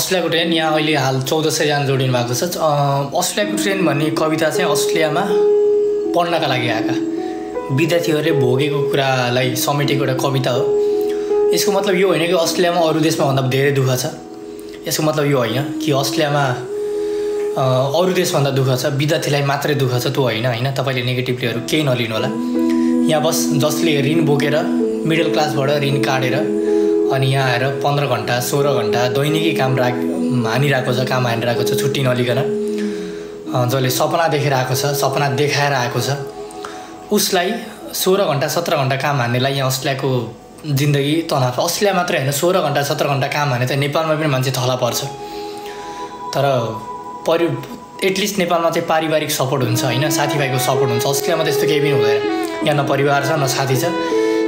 अस्ट्रेलियाको ट्रेन यहाँ अहिले हाल 1400 जना जोडिनु भएको छ। अस्ट्रेलियाको ट्रेन भन्ने कविता चाहिँ अस्ट्रेलियामा पढ्नका लागि आएका विद्यार्थीहरूले भोगेको कुरालाई समेटेको एउटा कविता हो। यसको मतलब यो होइन कि अस्ट्रेलियामा अरू देशमा भन्दा धेरै दुःख छ। यसको मतलब यो होइन कि अस्ट्रेलियामा अरू देशभन्दा दुःख छ, विद्यार्थीलाई मात्रै दुःख छ, त्यो होइन। तपाईँले नेगेटिभलीहरू केही नलिनु होला। यहाँ बस जसले ऋण बोकेर मिडल क्लासबाट ऋण काटेर अनि यहाँ आएर 15 घन्टा 16 घन्टा दैनिकी काम हानिरहेको छ, काम हानिरहेको छ छुट्टी नलिकन, जसले सपना देखेर आएको छ, सपना देखाएर आएको छ, उसलाई 16 घन्टा 17 घन्टा काम हान्नेलाई यहाँ अस्ट्रेलियाको जिन्दगी तनाव। अस्ट्रेलिया मात्रै होइन, 16 घन्टा 17 घन्टा काम हाने त नेपालमा पनि मान्छे थला पर्छ। तर एटलिस्ट नेपालमा चाहिँ पारिवारिक सपोर्ट हुन्छ होइन, साथीभाइको सपोर्ट हुन्छ। अस्ट्रेलियामा त्यस्तो केही पनि हुँदैन। यहाँ न परिवार छ न साथी छ।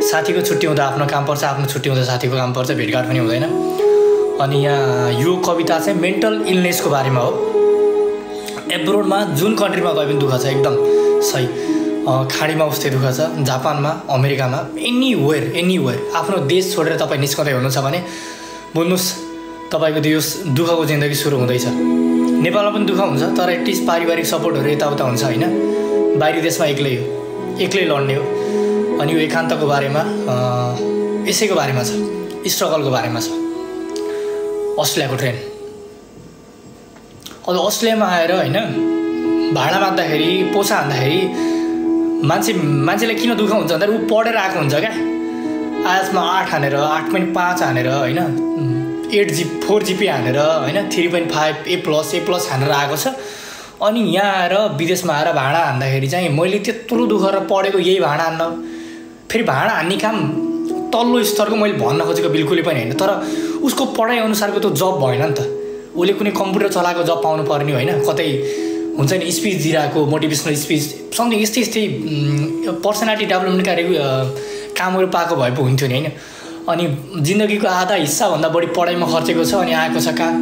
साथीको छुट्टी हुँदा आफ्नो काम पर्छ, आफ्नो छुट्टी हुँदा साथीको काम पर्छ, भेटघाट पनि हुँदैन। अनि यहाँ यो कविता चाहिँ मेन्टल इलनेसको बारेमा हो। एब्रोडमा जुन कन्ट्रीमा गए पनि दुःख छ, एकदम सही। खाडीमा उस्तै दुःख छ, जापानमा, अमेरिकामा, एनीवेयर आफ्नो देश छोडेर तपाईँ निस्कँदै हुनुहुन्छ भने बुझ्नुहोस् तपाईँको त्यो दुःखको जिन्दगी सुरु हुँदैछ। नेपालमा पनि दुःख हुन्छ, तर एटलिस्ट पारिवारिक सपोर्टहरू यताउता हुन्छ होइन। बाहिरी देशमा एक्लै लड्ने हो। अनि यो एकान्तको बारेमा यसैको बारेमा छ, स्ट्रगलको बारेमा छ अस्ट्रेलियाको ट्रेन। अब अस्ट्रेलियामा आएर होइन भाडा माग्दाखेरि, पोसा हान्दाखेरि मान्छेलाई किन दुःख हुन्छ भन्दा ऊ पढेर आएको हुन्छ क्या। आजमा 8 हानेर 8.5 हानेर होइन, 4 GPA हानेर होइन, 3.5 A+ हानेर आएको छ। अनि यहाँ आएर विदेशमा आएर भाडा हान्दाखेरि चाहिँ मैले त्यत्रो दुःख गरेर पढेको यही भाडा हान्न, फेरि भाडा हान्ने काम तल्लो स्तरको मैले भन्न खोजेको बिल्कुलै पनि होइन। तर उसको पढाइ अनुसारको त्यो जब भएन नि त। उसले कुनै कम्प्युटर चलाएको जब पाउनु पर्ने होइन, कतै हुन्छ नि स्पिच दिइरहेको, मोटिभेसनल स्पिच समथिङ यस्तै पर्सनालिटी डेभलपमेन्टका कामहरू पाएको भए पो हुन्थ्यो नि होइन। अनि जिन्दगीको आधा हिस्साभन्दा बढी पढाइमा खर्चेको छ, अनि आएको छ कहाँ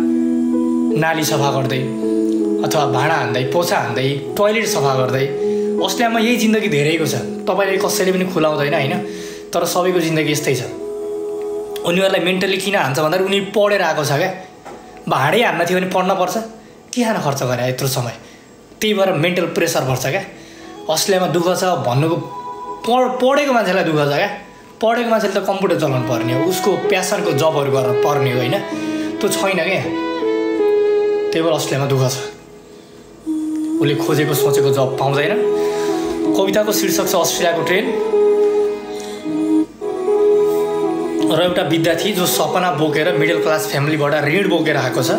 नाली सफा गर्दै अथवा भाँडा हान्दै, पोछा हान्दै, टोयलेट सफा गर्दै। अस्ट्रेलियामा यही जिन्दगी धेरैको छ, तपाईँले कसैले पनि खुलाउँदैन होइन। तर सबैको जिन्दगी यस्तै छ। उनीहरूलाई मेन्टली किन हान्छ भन्दा उनी पढेर आएको छ क्या। भाडै हान्न थियो भने पढ्न पर्छ, के खान खर्च गरे यत्रो समय, त्यही भएर मेन्टल प्रेसर पर्छ क्या। अस्ट्रेलियामा दुःख छ भन्नुको पढेको मान्छेलाई दुःख छ क्या। पढेको मान्छेले त कम्प्युटर चलाउनु पर्ने हो, उसको प्यासनको जबहरू गर्न पर्ने हो होइन, त्यो छैन क्या। त्यही भएर अस्ट्रेलियामा दुःख छ, उसले खोजेको सोचेको जब पाउँदैन। कविताको शीर्षक छ अस्ट्रेलियाको ट्रेन। र एउटा विद्यार्थी जो सपना बोकेर मिडल क्लास फ्यामिलीबाट ऋण बोकेर आएको छ,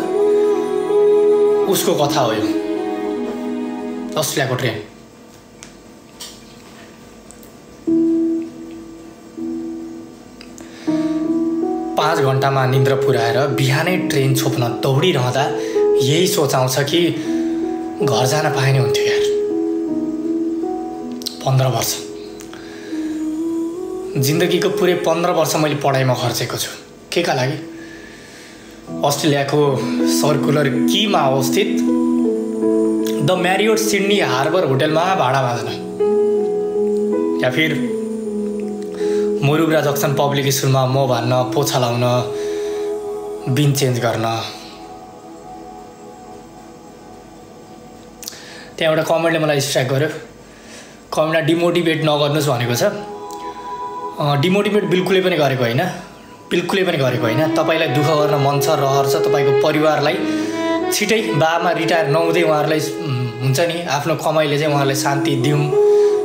उसको कथा हो यो अस्ट्रेलियाको ट्रेन। पाँच घन्टामा निन्द्रा पुर्याएर बिहानै ट्रेन छोप्न दौडिरहँदा यही सोच आउँछ कि घर जान पाए नि हुन्थ्यो यार। 15 वर्ष जिन्दगीको पुरै 15 वर्ष मैले पढाइमा खर्चेको छु। के का लागि? अस्ट्रेलियाको सर्कुलर कीमा अवस्थित द म्यारियोट सिडनी हार्बर होटलमा भाडा माझ्न, या फिर मुरुब्रा जक्सन पब्लिक स्कुलमा म भान्न, पोछा लाउन, बिन चेन्ज गर्न। त्यहाँ एउटा कमेन्टले मलाई स्ट्राइक गर्यो। कमेन्टमा डिमोटिभेट नगर्नुहोस् भनेको छ। डिमोटिभेट बिल्कुलै पनि गरेको होइन, बिल्कुलै पनि गरेको होइन। तपाईँलाई दुःख गर्न मन छ, रहर छ, तपाईँको परिवारलाई छिटै बाबामा रिटायर नहुँदै उहाँहरूलाई हुन्छ नि आफ्नो कमाइले चाहिँ उहाँहरूलाई शान्ति दिउँ,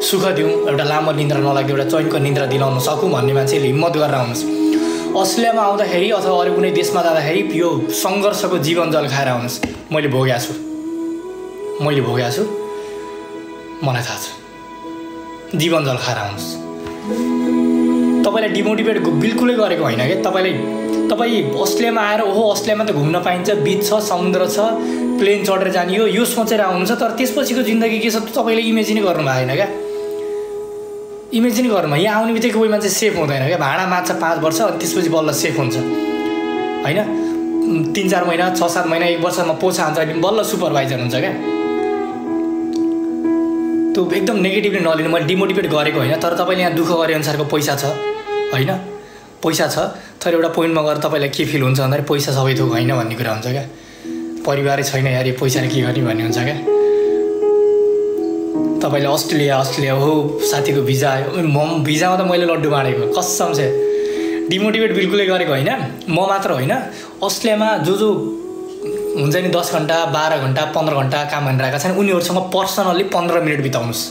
सुख दिउँ, एउटा लामो निन्द्रा नलाग्ने एउटा चैनको निन्द्रा दिलाउन सकौँ भन्ने मान्छेले हिम्मत गरेर आउनुहोस्। अस्ट्रेलियामा आउँदाखेरि अथवा अरू कुनै देशमा जाँदाखेरि यो सङ्घर्षको जीवन जल खाएर आउनुहोस्। मैले भोगेको छु, मलाई थाहा छ। जीवन जल खाएर आउनुहोस्। तपाईँलाई डिमोटिभेट बिल्कुलै गरेको होइन क्या। तपाईँ अस्ट्रेलियामा आएर ओहो अस्ट्रेलियामा त घुम्न पाइन्छ, बिच छ, समुद्र छ, प्लेन चढेर जाने हो, यो सोचेर आउनुहुन्छ। तर त्यसपछिको जिन्दगी के छ तपाईँले इमेजिनै गर्नु भएन क्या। इमेजिन गर्नु, यहाँ आउने बित्तिकै कोही मान्छे सेफ हुँदैन क्या। भाडा माग्छ 5 वर्ष, अनि त्यसपछि बल्ल सेफ हुन्छ होइन। 3-4 महिना, 6-7 महिना, 1 वर्षमा पोछा हान्छ भने बल्ल सुपरभाइजर हुन्छ क्या। त्यो एकदम नेगेटिभली नलिनु। मैले डिमोटिभेट गरेको होइन, तर तपाईँले यहाँ दुःख गरे अनुसारको पैसा छ होइन, पैसा छ, तर एउटा पोइन्टमा गएर तपाईँलाई के फिल हुन्छ भन्दाखेरि पैसा सबै थोक होइन भन्ने कुरा हुन्छ क्या। परिवारै छैन यार यो पैसाले के गर्ने भन्ने हुन्छ क्या। तपाईँले अस्ट्रेलिया हो साथीको भिजा आयो, म भिजामा त मैले लड्डु बाँडेको कसम से। डिमोटिभेट बिल्कुलै गरेको होइन, म मात्र होइन, अस्ट्रेलियामा जो हुन्छ नि 10 घन्टा 12 घन्टा 15 घन्टा काम गरिरहेका छन् उनीहरूसँग पर्सनल्ली 15 मिनट बिताउनुहोस्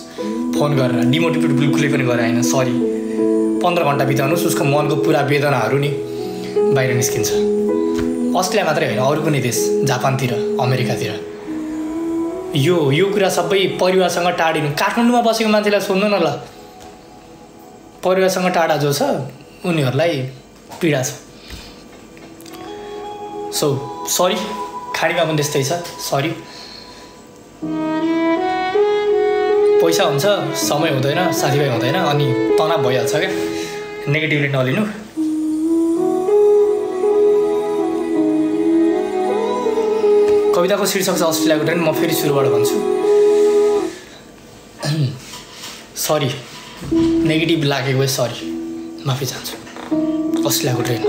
फोन गरेर। डिमोटिभेट बिल्कुलै पनि गरे होइन, सरी। 15 घन्टा बिताउनुहोस्, उसको मनको पुरा वेदनाहरू नि बाहिर निस्किन्छ। अस्ट्रेलिया मात्रै होइन, अरू कुनै देश, जापानतिर, अमेरिकातिर यो कुरा सबै परिवारसँग टाढिनु। काठमाडौँमा बसेको मान्छेलाई सोध्नु न ल, परिवारसँग टाढा जो छ उनीहरूलाई पीडा छ। सो सरी, खाडीमा पनि त्यस्तै छ, सरी। पैसा हुन्छ, समय हुँदैन, साथीभाइ हुँदैन, अनि तनाव भइहाल्छ क्या। नेगेटिभली नलिनु। कविताको शीर्षक छ अस्ट्रेलियाको ट्रेन। म फेरि सुरुबाट भन्छु, सरी नेगेटिभ लागेको भए सरी, माफी चाहन्छु। अस्ट्रेलियाको ट्रेन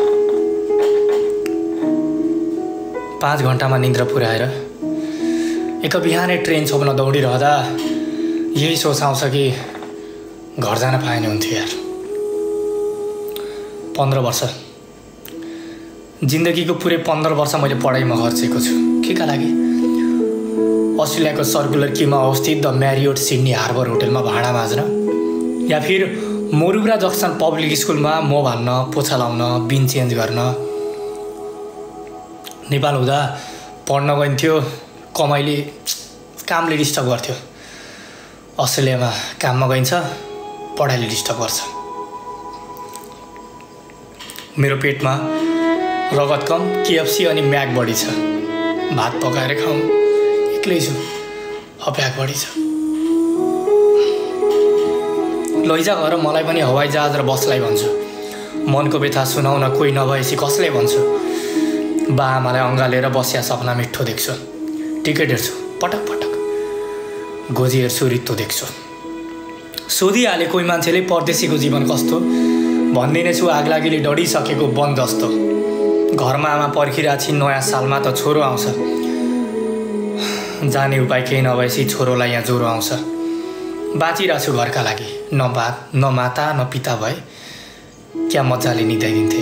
5 घन्टामा निन्द्रा पुर्याएर एक बिहानै ट्रेन छोप्न दौडिरहँदा यही सोच आउँछ कि घर जान पाएन हुन्थ्यो यार। 15 वर्ष, जिन्दगीको पुरै 15 वर्ष मैले पढाइमा खर्चेको छु। के का लागि? अस्ट्रेलियाको सर्कुलर कीमा अवस्थित द म्यारियोट सिडनी हार्बर होटलमा भाडा माझ्न, या फिर मोरुब्रा जक्सन पब्लिक स्कुलमा म भान्न, पोछा लाउन, बिन चेन्ज गर्न। नेपाल हुँदा पढ्न गइन्थ्यो, कमाइले कामले डिस्टर्ब गर्थ्यो। अस्ट्रेलियामा काममा गइन्छ, पढाइले डिस्टर्ब गर्छ। मेरो पेटमा रगत कम, केएफसी अनि म्याक बढी छ। भात पकाएर खाउँ, एक्लै छु, हप्याक बढी छ। लैजा घर मलाई पनि हवाईजहाज र बसलाई भन्छु। मनको व्यथा सुनाउन कोही नभएपछि कसलाई भन्छु। बाआमालाई अँगालेर बस्या सपना मिठो देख्छु। टिकट हेर्छु पटक पटक, गोजी हेर्छु रित्तो देख्छु। सोधिहाले कोही मान्छेले परदेशीको जीवन कस्तो, भन्दिनै छु आगलागीले डढिसकेको वन जस्तो। घरमा आमा पर्खिरहेको छिन्, नयाँ सालमा त छोरो आउँछ। जाने उपाय केही नभएपछि छोरोलाई यहाँ ज्वरो आउँछ। बाँचिरहेको छु घरका लागि, न माता न पिता भए क्या मजाले निदाइदिन्थे,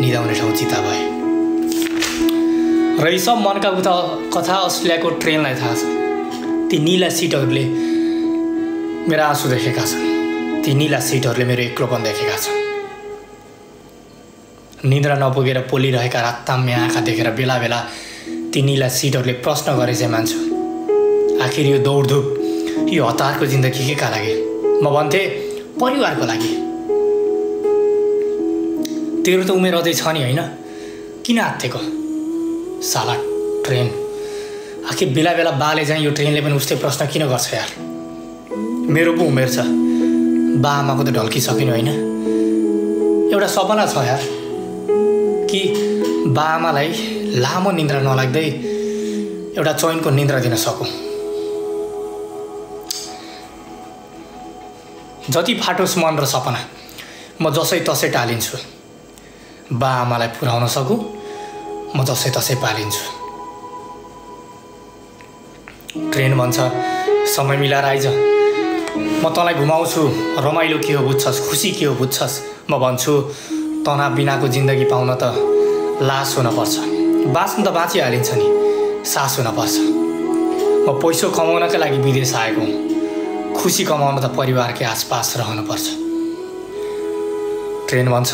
निदाउने ठाउँ चिता भए। र यी सब मनका कथा अस्ट्रेलियाको ट्रेनलाई थाहा छ। ती निला सिटहरूले मेरा आँसु देखेका छन्, ती निला सिटहरूले मेरो एक्लोपन देखेका छन्। निद्रा नपुगेर पोलिरहेका राताम्य आँखा देखेर बेला बेला ती निला सिटहरूले प्रश्न गरे चाहिँ मान्छु, आखिर यो दौडधुप, यो हतारको जिन्दगी के का लागि? म भन्थेँ परिवारको लागि। तेरो त उमेर अझै छ नि होइन, किन आत्तेको? साला ट्रेन। आखिर बेला बेला बाले चाहिँ यो ट्रेनले पनि उस्तै प्रश्न किन गर्छ यार? मेरो पो उमेर छ, बाआमाको त ढल्किसकिनु होइन। एउटा सपना छ यार कि बाआमालाई लामो निन्द्रा नलाग्दै एउटा चैनको निन्द्रा दिन सकौँ। जति फाटोस् मन र सपना म जसै तसै टालिन्छु। बाआमालाई पुर्याउन सकौँ म जसै तसै पालिन्छु। ट्रेन भन्छ समय मिलाएर आइज, म तँलाई घुमाउँछु, रमाइलो के हो बुझ्छस्, खुसी के हो बुझ्छस्। म भन्छु तनाव बिनाको जिन्दगी पाउन त लास हुनपर्छ, बाँच्नु त बाँचिहालिन्छ नि, सास हुनपर्छ। म पैसो कमाउनका लागि विदेश आएको हुँ, खुसी कमाउन त परिवारकै आसपास रहनुपर्छ। ट्रेन भन्छ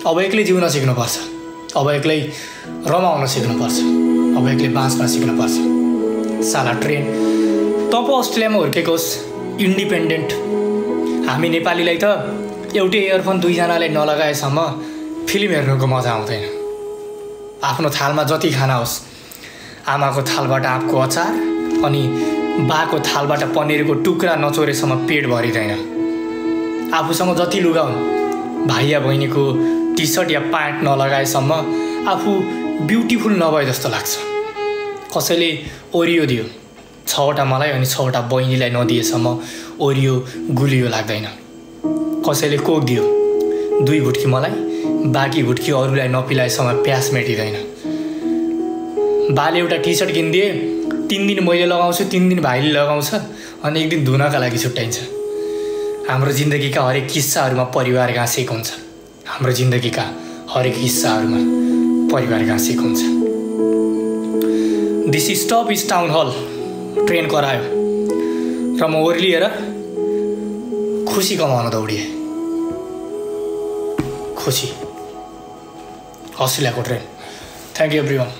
अब एक्लै जिउन सिक्नुपर्छ, अब एक्लै रमाउन सिक्नुपर्छ, अब एक्लै बाँच्न सिक्नुपर्छ। साला ट्रेन, तँ पो अस्ट्रेलियामा हुर्केकोस्, इन्डिपेन्डेन्ट। हामी नेपालीलाई त एउटै इयरफोन दुईजनाले नलगाएसम्म फिल्म हेर्नुको मजा आउँदैन। आफ्नो थालमा जति खाना होस्, आमाको थालबाट आँपको अचार अनि बाको थालबाट पनिरको टुक्रा नचोरेसम्म पेट भरिँदैन। आफूसँग जति लुगा हुन्, भाइ या बहिनीको टी सर्ट या प्यान्ट नलगाएसम्म आफू ब्युटिफुल नभए जस्तो लाग्छ। कसैले ओरियो दियो, 6वटा मलाई अनि 6वटा बहिनीलाई नदिएसम्म ओरियो गुलियो लाग्दैन। कसैले कोक दियो, 2 गुटकी मलाई बाँकी हुट्की अरूलाई नपिलाएसम्म प्यास मेटिँदैन। बाले एउटा टी सर्ट किनिदिए, 3 दिन मैले लगाउँछु, 3 दिन भाइले लगाउँछ, अनि एक दिन धुनका लागि छुट्याइन्छ। हाम्रो जिन्दगीका हरेक किस्साहरूमा परिवार गाँसेको हुन्छ। हाम्रो जिन्दगीका हरेक किस्साहरूमा परिवार गाँसेको हुन्छ। This stop is town hall. Train करायो र म ओर्लिएर खुसी कमाउन दौडिएँ। खुसी, अस्ट्रेलियाको ट्रेन। Thank you everyone.